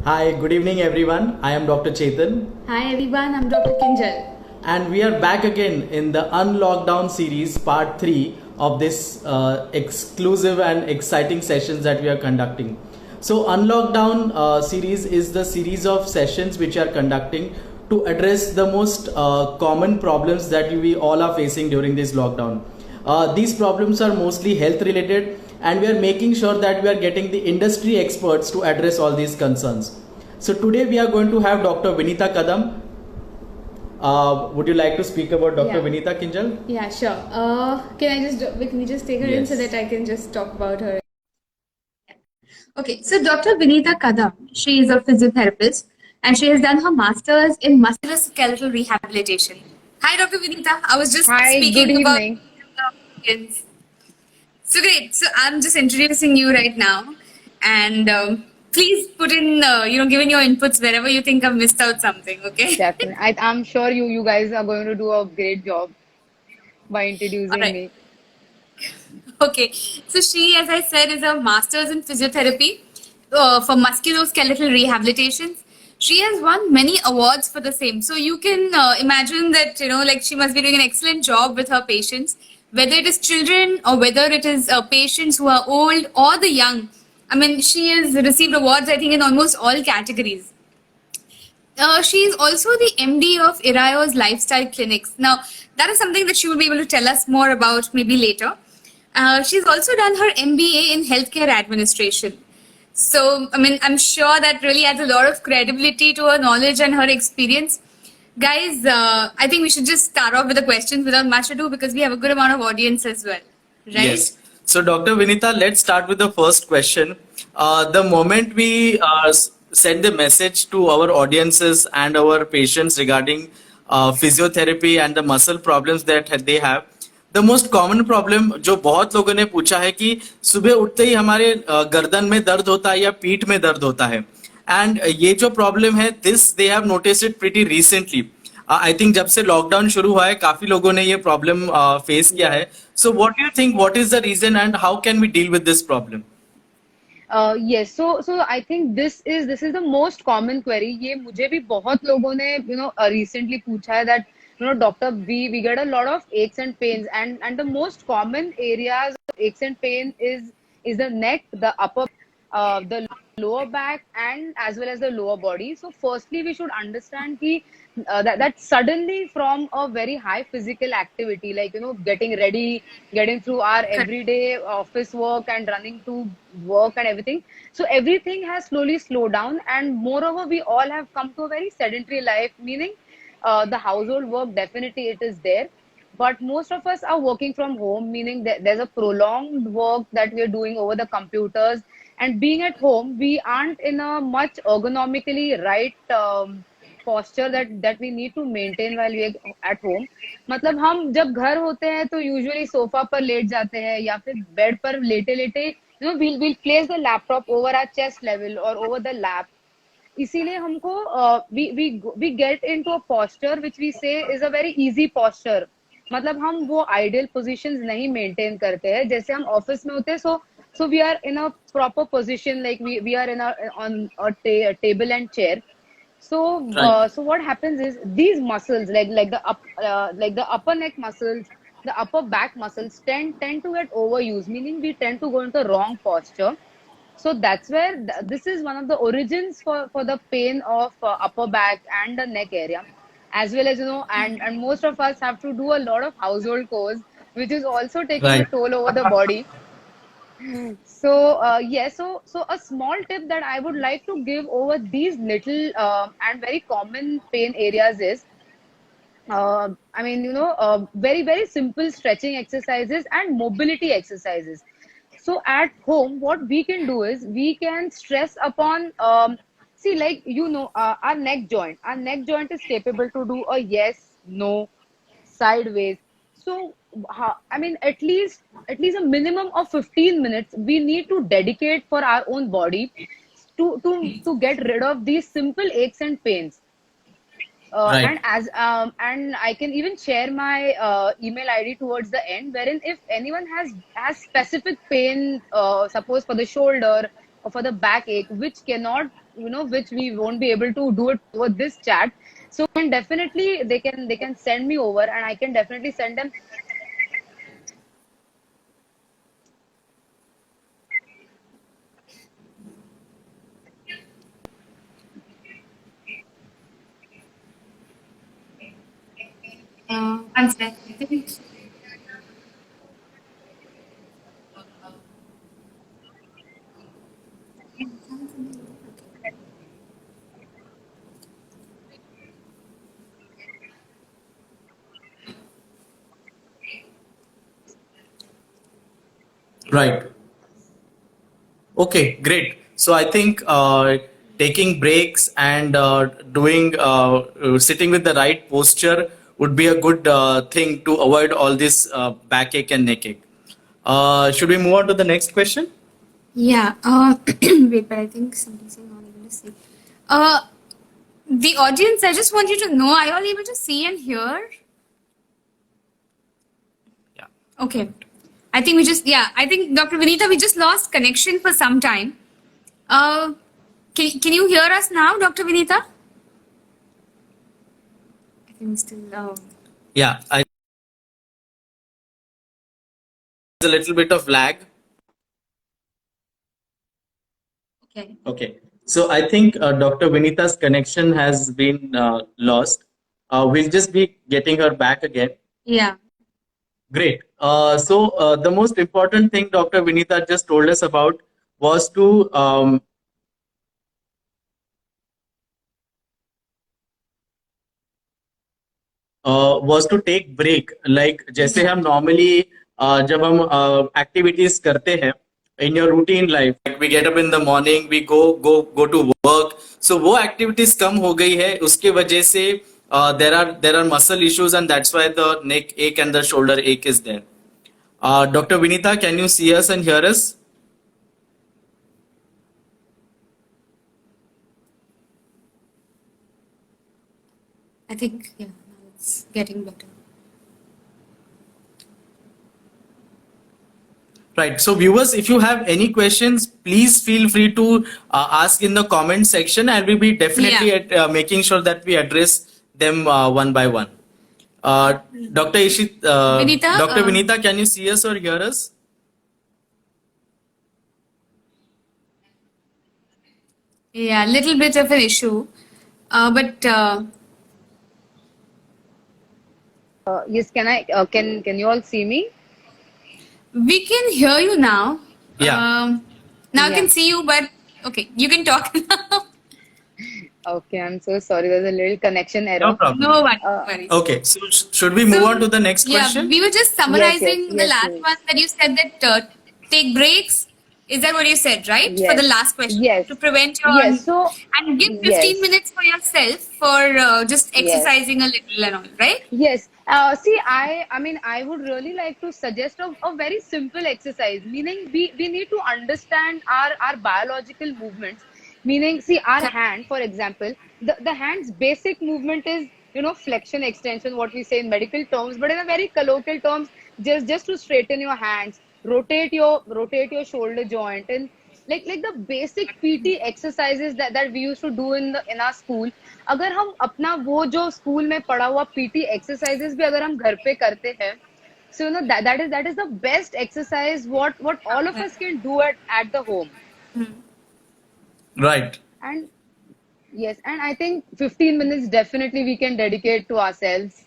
Hi, good evening everyone. I am Dr. Chetan Hi everyone, I'm Dr. Kinjal. and we are back again in the Unlockdown series part 3 of this exclusive and exciting sessions that we are conducting. So Unlockdown series is the series of sessions which are conducting to address the most common problems that we all are facing during this lockdown. These problems are mostly health related and we are making sure that we are getting the industry experts to address all these concerns. So today we are going to have Dr. Vinita Kadam. Would you like to speak about Dr. Yeah. Vinita Kinjal? Yeah, sure. Can you just take her in so Yes. that I can just talk about her? Okay, so Dr. Vinita Kadam, she is a physiotherapist and she has done her master's in musculoskeletal rehabilitation. Hi, Dr. Vinita. I was just Hi, good speaking about evening. audience. So great. So I'm just introducing you right now, and please put in, giving your inputs wherever you think I've missed out something. Okay. Definitely. I'm sure you guys are going to do a great job by All introducing right. me. Okay, so she, as I said, is a master's in physiotherapy for musculoskeletal rehabilitations. She has won many awards for the same. So you can imagine that, like she must be doing an excellent job with her patients, whether it is children or whether it is patients who are old or the young. I mean, she has received awards, I think, in almost all categories. She is also the MD of Irayo's Lifestyle Clinics. Now, that is something that she will be able to tell us more about maybe later. She's also done her MBA in Healthcare Administration. So, I mean, I'm sure that really adds a lot of credibility to her knowledge and her experience. Guys, I think we should just start off with the questions without much ado because we have a good amount of audience as well. Right? Yes. So, Dr. Vinita, let's start with the first question. The moment we send the message to our audiences and our patients regarding physiotherapy and the muscle problems that they have, the most common problem जो बहुत लोगों ने पूछा है कि सुबह उठते ही हमारे गर्दन में दर्द होता है या पीठ में दर्द होता है एंड ये जो प्रॉब्लम है this they have notice it pretty recently I think जब से लॉकडाउन शुरू हुआ है काफी लोगों ने ये प्रॉब्लम फेस किया है so what do you think what is the reason and how can we deal with this problem Yes, so I think this is the most common query. ये मुझे भी बहुत लोगों ने recently पूछा है that doctor we get a lot of aches and pains and the most common areas of aches and pain is the neck, the upper the lower back and as well as the lower body. So firstly we should understand ki, that suddenly from a very high physical activity like getting ready, getting through our everyday office work and running to work and everything, so everything has slowly slowed down and moreover we all have come to a very sedentary life, meaning the household work definitely it is there, but most of us are working from home, meaning that there's a prolonged work that we're doing over the computers, and being at home we aren't in a much ergonomically right posture that we need to maintain while we are at home. मतलब हम जब घर होते हैं तो usually sofa पर late जाते हैं या फिर बेड पर लेटे लेटे we'll place the laptop over our chest level or over the lap. इसीलिए हमको we get into a posture which we say is a very easy posture. मतलब हम वो आइडियल पोजीशंस नहीं मेंटेन करते हैं जैसे हम ऑफिस में होते हैं. So we are in a proper position, like we are in on a table and chair. So right so what happens is these muscles like the upper neck muscles, the upper back muscles tend to get overused, meaning we tend to go into the wrong posture. So that's where this is one of the origins for the pain of upper back and the neck area, as well as and most of us have to do a lot of household chores, which is also taking a right toll over the body. So yes, so a small tip that I would like to give over these little and very common pain areas is I mean, very, very simple stretching exercises and mobility exercises. So at home, what we can do is we can stress upon, see, like, our neck joint. Our neck joint is capable to do a yes, no, sideways. So, I mean, at least a minimum of 15 minutes we need to dedicate for our own body to get rid of these simple aches and pains. And right as and I can even share my email ID towards the end, wherein if anyone has specific pain, suppose for the shoulder or for the backache, which cannot which we won't be able to do it over this chat. So can definitely they can send me over, and I can definitely send them. One second. Right. Okay, great. So I think taking breaks and doing sitting with the right posture would be a good thing to avoid all this backache and neck ache. Should we move on to the next question? Yeah. Wait, but I think something's not able to see. The audience, I just want you to know, are you all able to see and hear? Yeah. Okay. I think I think Dr. Vinita, we just lost connection for some time. Can you hear us now, Dr. Vinita? I think still. Yeah, there's a little bit of lag. Okay. Okay. So I think Dr. Vinita's connection has been lost. We'll just be getting her back again. Yeah. Great. So the most important thing Dr. Vinita just told us about was to take break. Like जैसे हम normally जब हम activities करते हैं in your routine life, like we get up in the morning, we go to work. So वो activities कम हो गई है, उसके वजह से there are muscle issues, and that's why the neck ache and the shoulder ache is there. Dr. Vinita, can you see us and hear us? I think, yeah, now it's getting better. Right. So viewers, if you have any questions, please feel free to ask in the comment section, and we'll be definitely making sure that we address them one by one. Dr. Vinita, Dr. Vinita, can you see us or hear us? Yeah, a little bit of an issue. But Yes, can I? Can you all see me? we can hear you now. Yeah. Now I Yeah. can see you, but okay, you can talk now. Okay, I'm so sorry. There's a little connection error. No problem. No worries. Okay. So should we move on to the next Yeah, question? we were just summarizing the yes, last yes. one that you said that take breaks. Is that what you said, right? For Yes. the last question. Yes. To prevent your Yes. So and give 15 yes. minutes for yourself for just Yes. exercising a little and all, right? Yes. See, I mean, I would really like to suggest a very simple exercise, meaning we need to understand our biological movements. Meaning, see, our hand, for example, the hand's basic movement is, flexion, extension, what we say in medical terms, but in a very colloquial terms, just to straighten your hands, rotate your shoulder joint, and like the basic PT exercises that we used to do in our school. अगर हम अपना वो जो school में पढ़ा हुआ PT exercises भी अगर हम घर पे करते हैं, so that is the best exercise what all of us can do at the home. Right. And yes, and I think 15 minutes definitely we can dedicate to ourselves.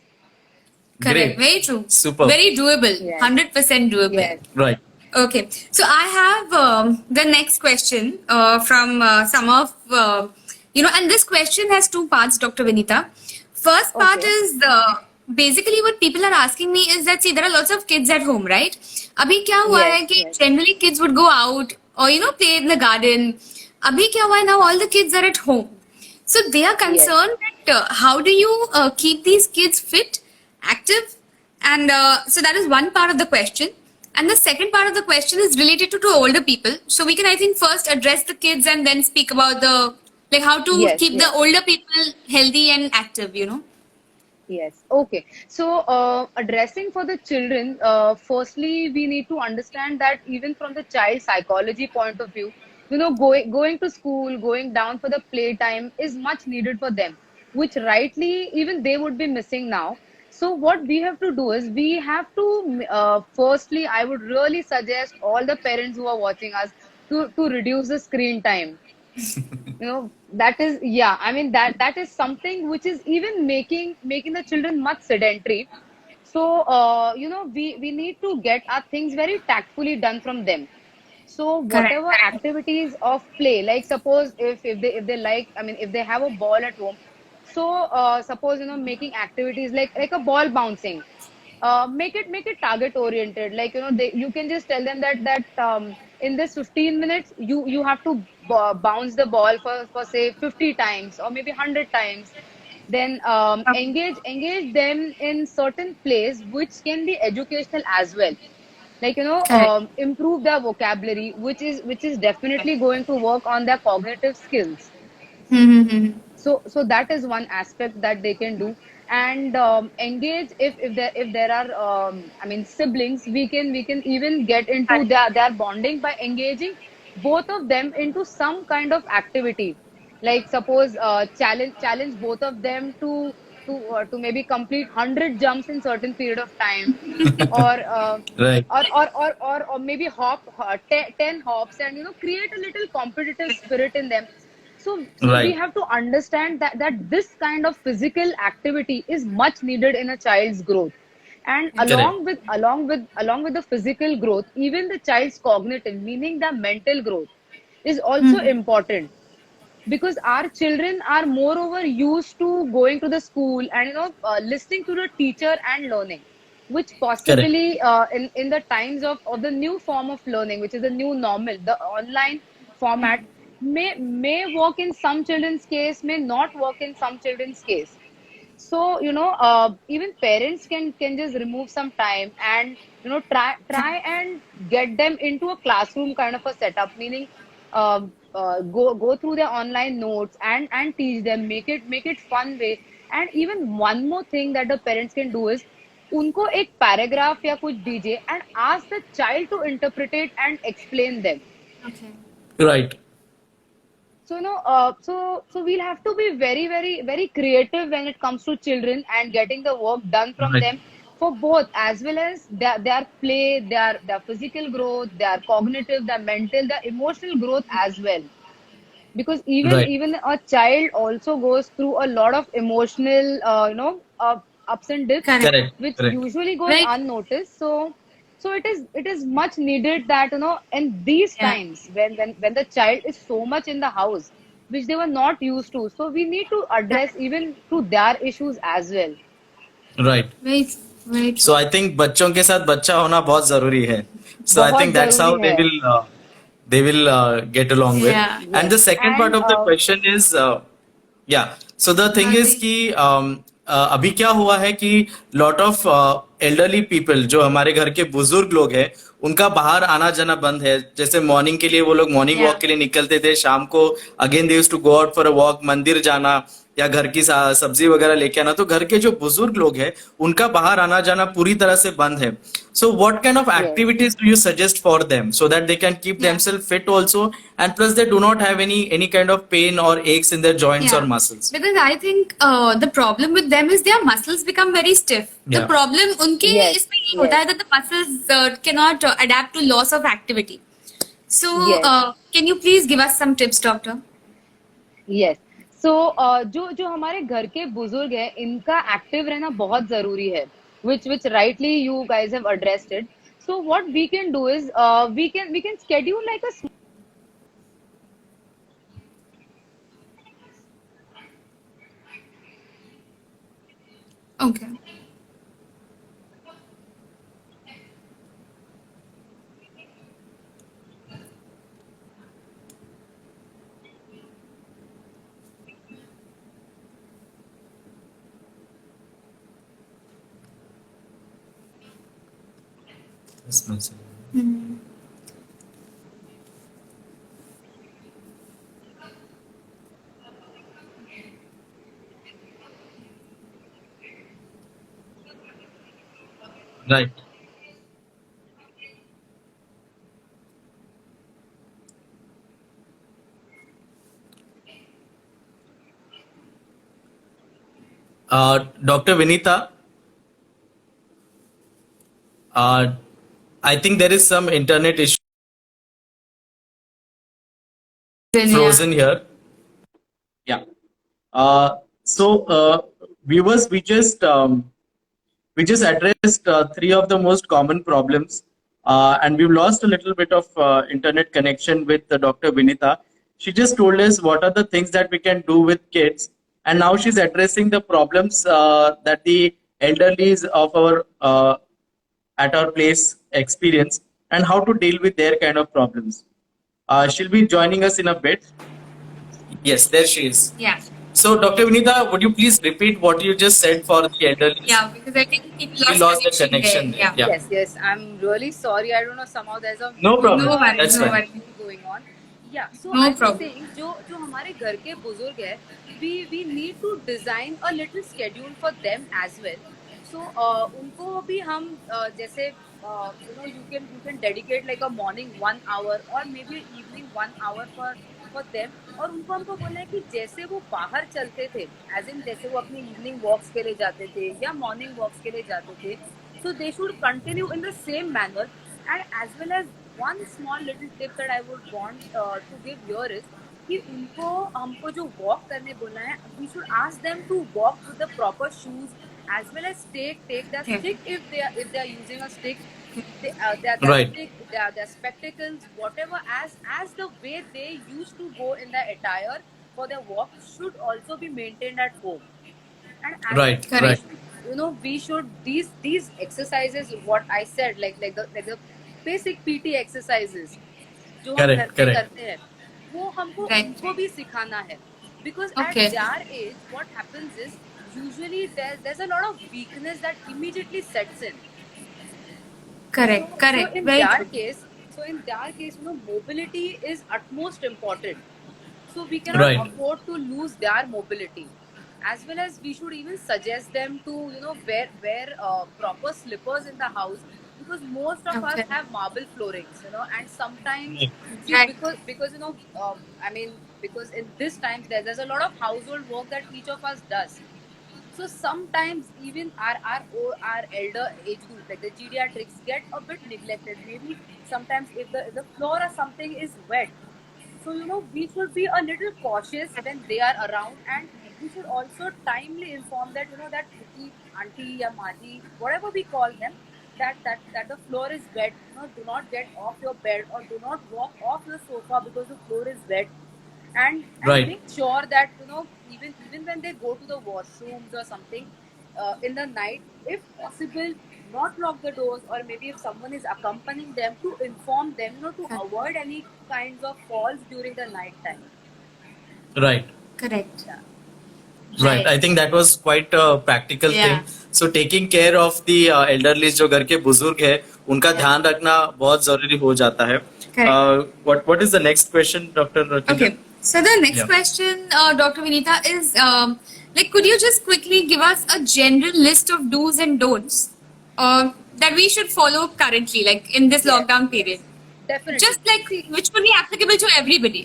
Correct. Great. Very true. Super. Very doable. Yes. 100% doable. Yes. Right. Okay, so I have the next question from some of and this question has two parts, Dr. Vinita. First part Okay. is basically what people are asking me is that see there are lots of kids at home, right? अभी क्या हुआ Yes, है कि yes. generally kids would go out or play in the garden. अभी क्या हुआ है now all the kids are at home, so they are concerned that how do you keep these kids fit, active, and so that is one part of the question. And the second part of the question is related to older people. So we can, I think, first address the kids and then speak about how to Yes, keep the yes. older people healthy and active, Yes. Okay. So, addressing for the children, firstly, we need to understand that even from the child psychology point of view, going to school, going down for the playtime is much needed for them, which rightly even they would be missing now. So what we have to do is we have to firstly, I would really suggest all the parents who are watching us to reduce the screen time. That is, yeah, I mean, that is something which is even making the children much sedentary. So we need to get our things very tactfully done from them. So Correct. whatever activities of play, like suppose if they like, I mean, if they have a ball at home, so suppose making activities like a ball bouncing, make it target oriented. Like you can just tell them that in this 15 minutes you have to bounce the ball for say 50 times or maybe 100 times. Then Okay. engage them in certain plays which can be educational as well, like Correct. improve their vocabulary, which is definitely going to work on their cognitive skills. Mm-hmm. So that is one aspect that they can do. And engage, if there are I mean siblings, we can even get into Correct. their bonding by engaging both of them into some kind of activity. Like suppose challenge both of them to maybe complete 100 jumps in certain period of time, or Right. or maybe hop 10 hops, and create a little competitive spirit in them. So we Right. have to understand that this kind of physical activity is much needed in a child's growth. And Correct. along with the physical growth, even the child's cognitive, meaning the mental growth, is also Mm-hmm. important, because our children are moreover used to going to the school and listening to the teacher and learning, which Correct. possibly in the times of the new form of learning, which is the new normal, the online format, may work in some children's case, may not work in some children's case. So even parents can just remove some time and try and get them into a classroom kind of a setup, meaning go through their online notes and teach them, make it fun way. And even one more thing that the parents can do is उनको एक paragraph या कुछ दीजिए and ask the child to interpret it and explain them. Okay. Right. So so we'll have to be very, very, very creative when it comes to children and getting the work done from Right. them, for both as well as their play, their physical growth, their cognitive, their mental, their emotional growth as well. Because even Right. even a child also goes through a lot of emotional ups and dips, Correct. Correct. which Correct. usually goes Right. unnoticed. So it is much needed that in these Yeah. times when the child is so much in the house, which they were not used to, so we need to address Correct. even to their issues as well. Right. Very, very So true. I think बच्चों के साथ बच्चा होना बहुत जरूरी है. So I बहुत think that's जरूरी how है. they will get along with. Yeah. And Yes. the second part And of the question is yeah. So the thing is Bhavik. कि अभी क्या हुआ है कि lot of elderly people जो हमारे घर के बुजुर्ग लोग हैं उनका बाहर आना जाना बंद है. जैसे मॉर्निंग के लिए वो लोग मॉर्निंग वॉक Yeah. के लिए निकलते थे, शाम को again they used to go out for a walk, मंदिर जाना या घर की सब्जी वगैरह लेके आना. तो घर के जो बुजुर्ग लोग हैं उनका बाहर आना जाना पूरी तरह से बंद है. So what kind of yes, activities do you suggest for them so that they can keep Yeah. themselves fit also, and plus they do not have any kind of pain or aches in their joints or Yeah, muscles? because I think the problem with them is their muscles become very stiff. The Yeah. problem उनके yes, इसमें ये होता yes, है that the muscles cannot adapt to loss of activity. So, yes. can you please give us some tips, doctor? Yes. So जो जो हमारे घर के बुजुर्ग हैं, इनका एक्टिव रहना बहुत जरूरी है, which rightly you guys have addressed it. So what we can do is we can schedule like a Okay. Yes, ma'am. Mhm. Right. Dr. Vinita, I think there is some internet issue Then, yeah. frozen here. Yeah. So, viewers, we just addressed three of the most common problems, and we've lost a little bit of internet connection with Dr. Vinita. She just told us what are the things that we can do with kids, and now she's addressing the problems that the elderlies of our at our place experience and how to deal with their kind of problems. She'll be joining us in a bit. Yes, there she is. Yeah. So, Dr. Vinita, would you please repeat what you just said for the elderly? Yeah, because I think people We lost the connection there. there. Yeah. Yeah. Yes, yes. I'm really sorry. I don't know. Somehow there's a No problem. No worries, That's no fine. worries. going on. Yeah. So No I was problem. saying, जो हमारे घर के बुजुर्ग है, we need to design a little schedule for them as well. So उनको भी हम जैसे you can dedicate like a morning 1 hour or maybe evening 1 hour for them. और उनको हमको बोलना है कि जैसे वो बाहर चलते थे, as in जैसे वो अपनी evening walks के लिए जाते थे या morning walks के लिए जाते थे, so they should continue in the same manner. And as well as one small little tip that I would want to give here is कि उनको हमको जो walk करने बोलना है, we should ask them to walk with the proper shoes as well as take the Okay. stick if they are using a stick. Their Right. stick, their spectacles, whatever, as the way they used to go in the attire for their walk should also be maintained at home. And as Right, we right. should, we should these exercises, what I said, like the basic PT exercises जो हम Correct, घर पे correct. करते हैं, वो हमको Right, उनको भी सिखाना है. Because Okay. at their age, what happens is usually there's a lot of weakness that immediately sets in. Correct, So correct. in Very their true. case, mobility is utmost important. So we cannot Right. afford to lose their mobility. As well as we should even suggest them to wear proper slippers in the house, because most of Okay. us have marble floorings, and sometimes see, Right. because I mean, because in this time there's a lot of household work that each of us does. So sometimes even our elder age group, like the geriatrics, get a bit neglected. Maybe sometimes if the floor or something is wet, so we should be a little cautious when they are around, and we should also timely inform that that the auntie or maji, whatever we call them, that the floor is wet. Do not get off your bed or do not walk off your sofa because the floor is wet. And Right. make sure that even when they go to the washrooms or something in the night, if possible, not lock the doors, or maybe if someone is accompanying them, to inform them, to avoid any kinds of falls during the night time. Right. Correct. Yeah. Right. I think that was quite a practical Yeah. thing. So taking care of the elderly जो घर के बुजुर्ग है, उनका ध्यान रखना बहुत जरूरी हो जाता है. Correct. What is the next question, Dr. Rakita? Okay. So the next Yeah. question, Dr. Vinita, is could you just quickly give us a general list of do's and don'ts that we should follow currently, like in this Yes. lockdown period? Definitely. Just like See, which would be applicable to everybody.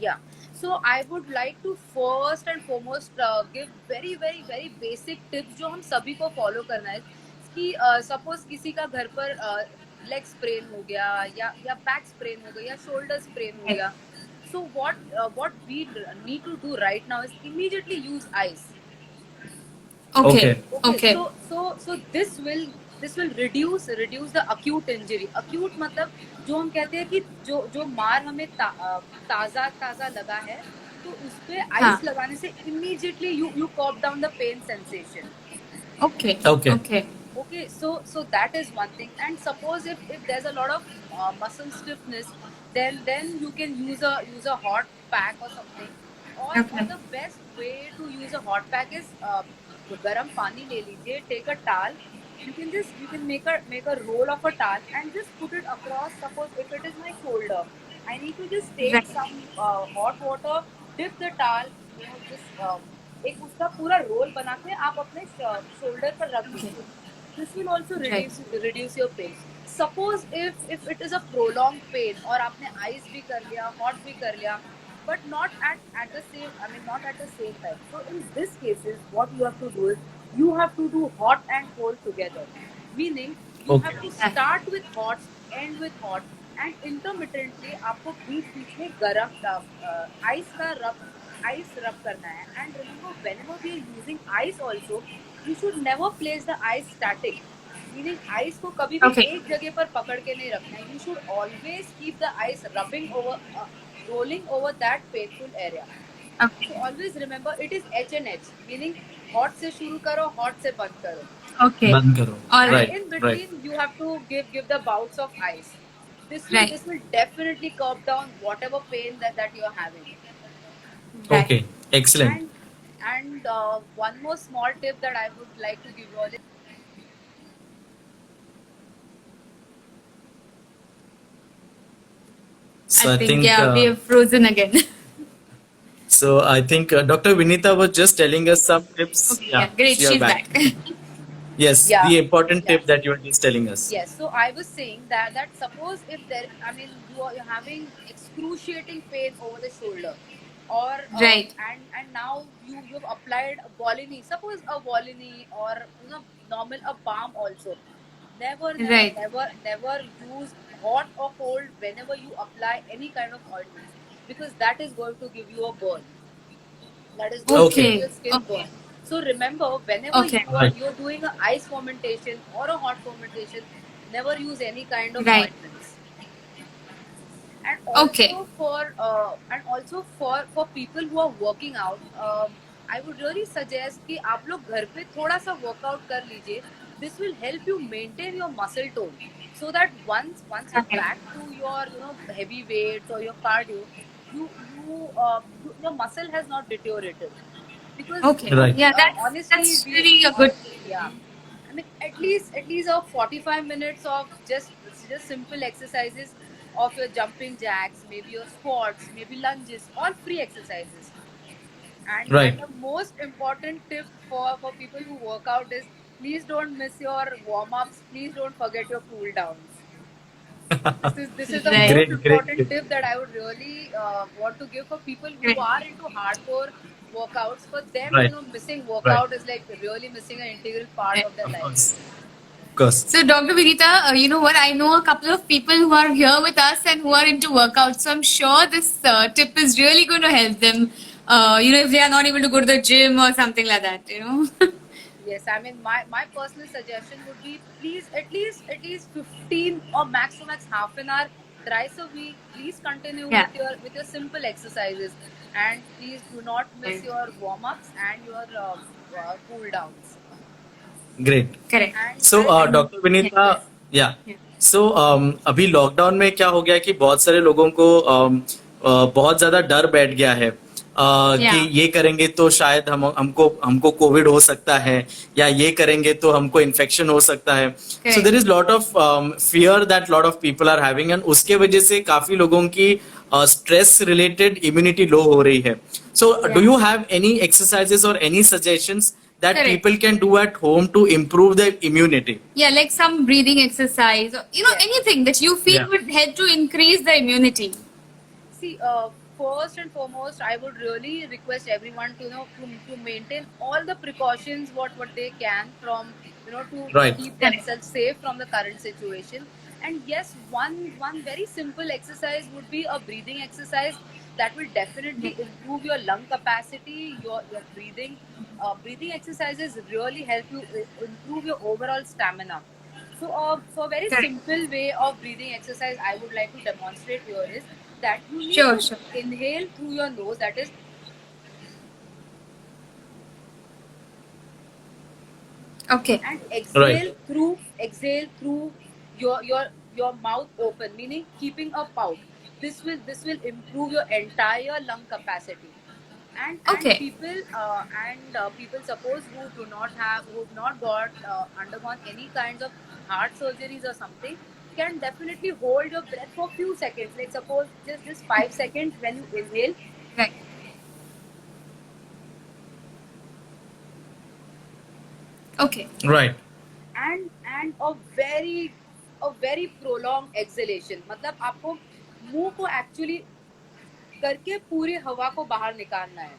yeah. So I would like to first and foremost give very very very basic tips जो हम सभी को follow करना है. कि suppose किसी का घर पर leg sprain हो गया या back sprain हो गया या shoulder sprain हो गया. So what we need to do right now is immediately use ice. Okay. Okay. So this will reduce the acute injury. Acute मतलब जो हम कहते हैं कि जो मार हमें ताजा लगा है, तो उस पे हाँ. आइस लगाने से immediately you curb down the pain sensation. Okay. Okay. Okay. Okay, so that is one thing. And suppose if there's a lot of muscle stiffness, then you can use a hot pack or something. Or Okay. the best way to use a hot pack is garam pani le lijiye, take a towel. You can make a roll of a towel and just put it across. Suppose if it is my shoulder, I need to just take Right. some hot water, dip the towel, just एक उसका पूरा role बना के आप अपने shoulder पर रख दीजिए. This will also reduce your pain. Suppose if it is a prolonged pain और आपने ice भी कर लिया, hot भी कर लिया, but not at the same, I mean, not at the same time. So in this cases, what you have to do is you have to do hot and cold together. Meaning you Okay. have to Right. start with hot, end with hot, and intermittently आपको बीच बीच में गरम ice का rub करना है. And remember, whenever we are using ice also, you should never place the ice static. Meaning ice को कभी भी Okay. एक जगह पर पकड़ के नहीं रखना है. You should always keep the ice rubbing over, rolling over that painful area. Okay. So always remember, it is H and H. Meaning hot से शुरू करो, hot से बंद करो. Okay. बंद करो. All And right. Right. in Right. between, you have to give the bouts of ice. This Right. will definitely curb down whatever pain that you are having. Right. Okay. Excellent. And one more small tip that I would like to give you all is, So I think yeah, we have frozen again. So I think Dr. Vinita was just telling us some tips. Okay, yeah, great. you're She's back. Yes, Yeah. the important Yeah. tip that you were just telling us. yes. So I was saying that suppose if there, I mean, you're having excruciating pain over the shoulder, or Right. and now you've applied a Volini. Suppose a Volini, or normal a balm also. Never, never, Right. never, never use hot or cold whenever you apply any kind of ointment, because that is going to give you a burn. That is going to give Okay. your skin Okay. burn. So remember, whenever Okay. Right. you're doing an ice fermentation or a hot fermentation, never use any kind of Right. ointments. And also Okay. for people who are working out, I would really suggest कि आप लोग घर पे थोड़ा सा workout कर लीजिए. This will help you maintain your muscle tone, so that once you're Okay. back to your heavy weights or your cardio, your muscle has not deteriorated. Because Okay. Right. Yeah, honestly, that's really a good. yeah. I mean, at least of 45 minutes of just simple exercises of your jumping jacks, maybe your squats, maybe lunges, all free exercises. Right. And the most important tip for people who work out is, please don't miss your warm ups. Please don't forget your cool downs. This is the Right. most Great, great important tip. tip that I would really want to give for people who Right. are into hardcore workouts. For them, Right. missing workout is like really missing an integral part Right. of their Of life. course. Of course. So, Dr. Vinita, you know what? I know a couple of people who are here with us and who are into workouts. So, I'm sure this tip is really going to help them. If they are not able to go to the gym or something like that, Yes, I mean, my personal suggestion would be, please at least 15 or max to max half an hour thrice a week. Please continue Yeah. with your simple exercises, and please do not miss Right. your warm ups and your cool downs. Great. Correct. So, doctor Vinita, या सो अभी lockdown में क्या हो गया कि बहुत सारे लोगों को बहुत ज्यादा डर बैठ गया है कि Yeah. ये करेंगे तो शायद हमको कोविड हो सकता है, या ये करेंगे तो हमको इन्फेक्शन हो सकता है. So there is lot of fear that lot of people are having, and उसके वजह से काफी लोगों की स्ट्रेस रिलेटेड इम्यूनिटी लो हो रही है. So do you have any exercises और any suggestions that Correct. people can do at home to improve their immunity? Yeah, like some breathing exercise, or, anything that you feel Yeah. would help to increase the immunity. See, first and foremost, I would really request everyone to maintain all the precautions what they can, from to Right. keep themselves safe from the current situation. And yes, one very simple exercise would be a breathing exercise that will definitely improve your lung capacity, your breathing. Breathing exercises really help you improve your overall stamina. So, for a very Correct. simple way of breathing exercise, I would like to demonstrate here is that you need Sure, to sure. inhale through your nose, that is, Okay. and exhale Right. through your mouth open, meaning keeping a pout. This will improve your entire lung capacity. And Okay. people suppose who've not undergone any kinds of heart surgeries or something, can definitely hold your breath for few seconds. Like suppose just 5 seconds when you inhale. Right. Okay. Right. and a very prolonged exhalation. मतलब आपको मुंह को actually करके पूरी हवा को बाहर निकालना है.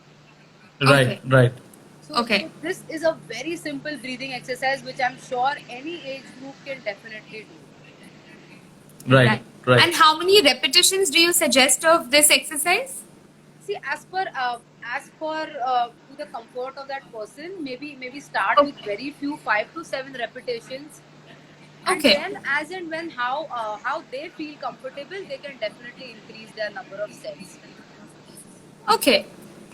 Right, Okay. right. So, Okay. so this is a very simple breathing exercise which I'm sure any age group can definitely do. Right, right. And how many repetitions do you suggest of this exercise? See, as per to the comfort of that person, maybe start with very few 5 to 7 repetitions, and Okay. then as and when how they feel comfortable, they can definitely increase their number of sets. Okay.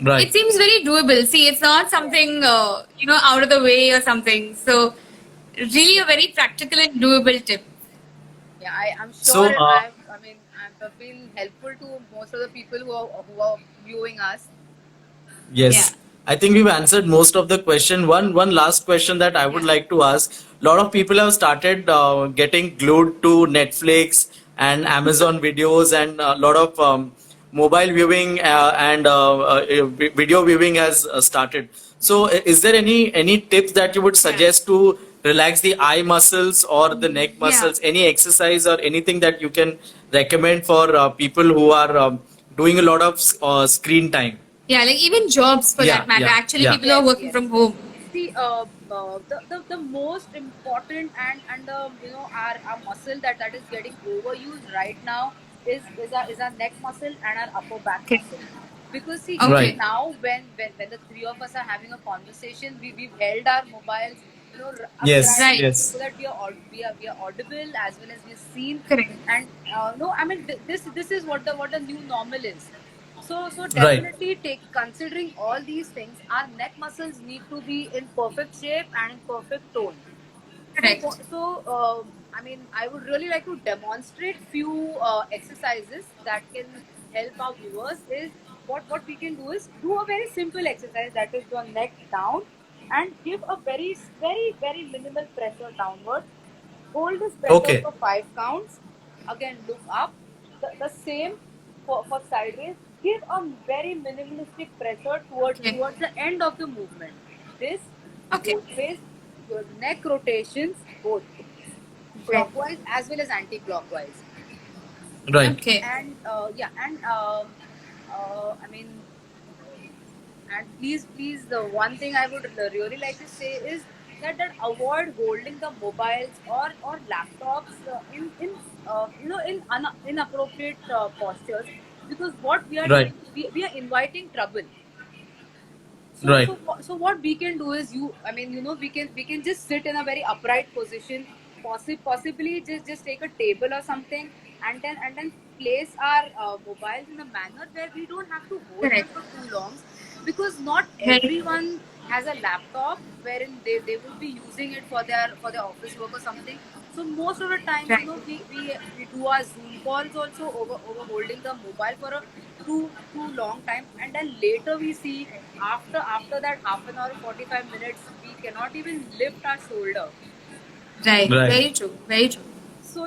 Right. It seems very doable. See, it's not something out of the way or something. So, really, a very practical and doable tip. Yeah, I'm So, sure I've been helpful to most of the people who are viewing us. Yes. Yeah. I think we've answered most of the question. One last question that I would Yeah. like to ask. A lot of people have started getting glued to Netflix and Amazon videos, and a lot of mobile viewing and video viewing has started. So, is there any tips that you would suggest to relax the eye muscles or the neck Yeah. muscles? Any exercise or anything that you can recommend for people who are doing a lot of screen time? Yeah, like even jobs for Yeah, that matter. yeah, Actually, yeah. people are Yes, working yes. from home. See, the most important and the our muscle that is getting overused right now is our neck muscle and our upper back Okay. muscle. Because see, Okay. Right. now when the three of us are having a conversation, we've held our mobiles, Yes, upright, Right. yes. so that we are audible as well as we're seen. Correct. And no, I mean this is what the new normal is. So Right. definitely considering all these things, our neck muscles need to be in perfect shape and in perfect tone. Correct. I mean, I would really like to demonstrate few exercises that can help our viewers. Is what we can do is do a very simple exercise, that is your neck down, and give a very minimal pressure downward. Hold this pressure Okay. for 5 counts. Again, look up. The same for sideways. Give a very minimalistic pressure Okay. towards the end of the movement. This Okay. both ways, your neck rotations both clockwise as well as anti-clockwise. Right. Okay. And I mean, and please, the one thing I would really like to say is that avoid holding the mobiles or laptops in inappropriate postures, because what we are Right. doing, we are inviting trouble. Right. So what we can do is we can just sit in a very upright position, possibly just take a table or something, and then place our mobiles in a manner where we don't have to hold them Correct. for too long, because not Right. everyone has a laptop wherein they will be using it for their office work or something. So most of the time, Right. we do our Zoom calls also over holding the mobile for a too long time, and then later we see after that half an hour 45 minutes we cannot even lift our shoulder. Right. Right. Very true. Very true. So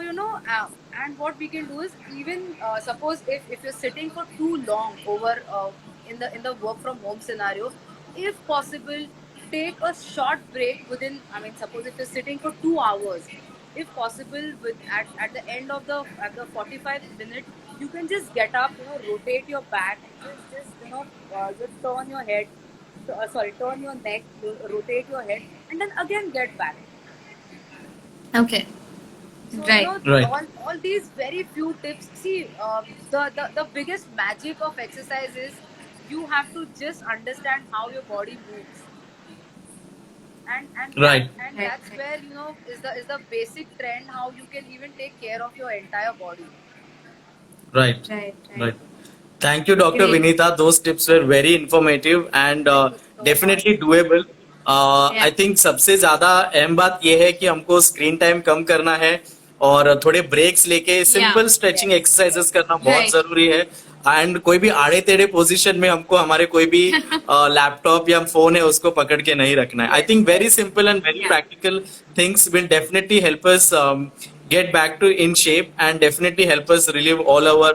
and what we can do is, even suppose if you're sitting for too long over in the work from home scenario, if possible, take a short break within, I mean, suppose if you're sitting for 2 hours, if possible, at the end of the 45 minutes, you can just get up, rotate your back, just turn your head, turn your neck, rotate your head, and then again get back. Okay. So Right. Right. all these very few tips. See, the biggest magic of exercise is you have to just understand how your body moves, and Right. that's where is the basic trend, how you can even take care of your entire body. Right. Right. Right. Thank you, Dr. Great. Vinita. Those tips were very informative and Thank you so definitely much. doable. Yeah. I think सबसे ज्यादा अहम बात यह है कि हमको screen time कम करना है और थोड़े ब्रेक्स लेके simple stretching Yes, exercises yes. करना बहुत Right. जरूरी है. एंड कोई भी आड़े टेढ़े पोजीशन में हमको हमारे कोई भी लैपटॉप या फोन है उसको पकड़ के नहीं रखना है. I think very simple and very Yeah. practical things will definitely help us get back to in shape and definitely help us relieve all our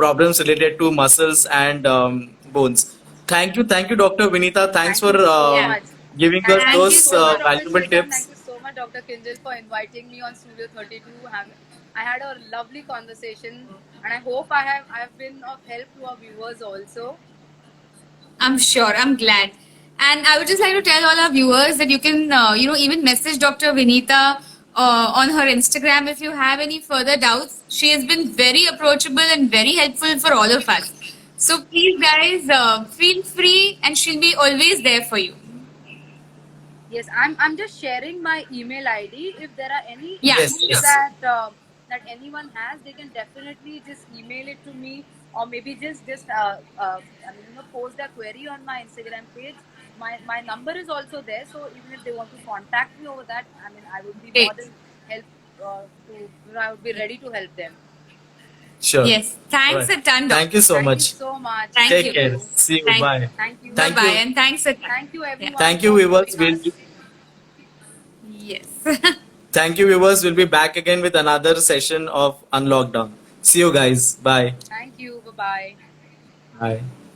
problems related to muscles and bones. Thank you, Dr. Vinita. Thanks Thank for you so Yeah. much. giving us Thank those you so much, Dr. valuable Shekar. tips. Thank you so much, Dr. Kinjal, for inviting me on Studio 32. I had a lovely conversation, and I hope I have been of help to our viewers also. I'm sure. I'm glad. And I would just like to tell all our viewers that you can, even message Dr. Vinita on her Instagram if you have any further doubts. She has been very approachable and very helpful for all of us. So please, guys, feel free, and she'll be always there for you. Yes, I'm just sharing my email ID. If there are any Yeah. Yes, issues yes. that anyone has, they can definitely just email it to me, or maybe just post their query on my Instagram page. My number is also there, so even if they want to contact me over that, I mean, I would be more Great. than help I would be ready to help them. Sure. Yes. Thanks Right. a ton, Thank you doctor. so Thank much. you so much. Thank Take you. care. See you. Thank- Bye. Thank you. Thank Bye bye, you. and thanks a ton. Thank you, everyone. Thank you, for viewers. viewing us. Yes. Thank you, viewers. We'll be back again with another session of Unlockdown. See you guys. Bye. Thank you. Bye bye. Bye.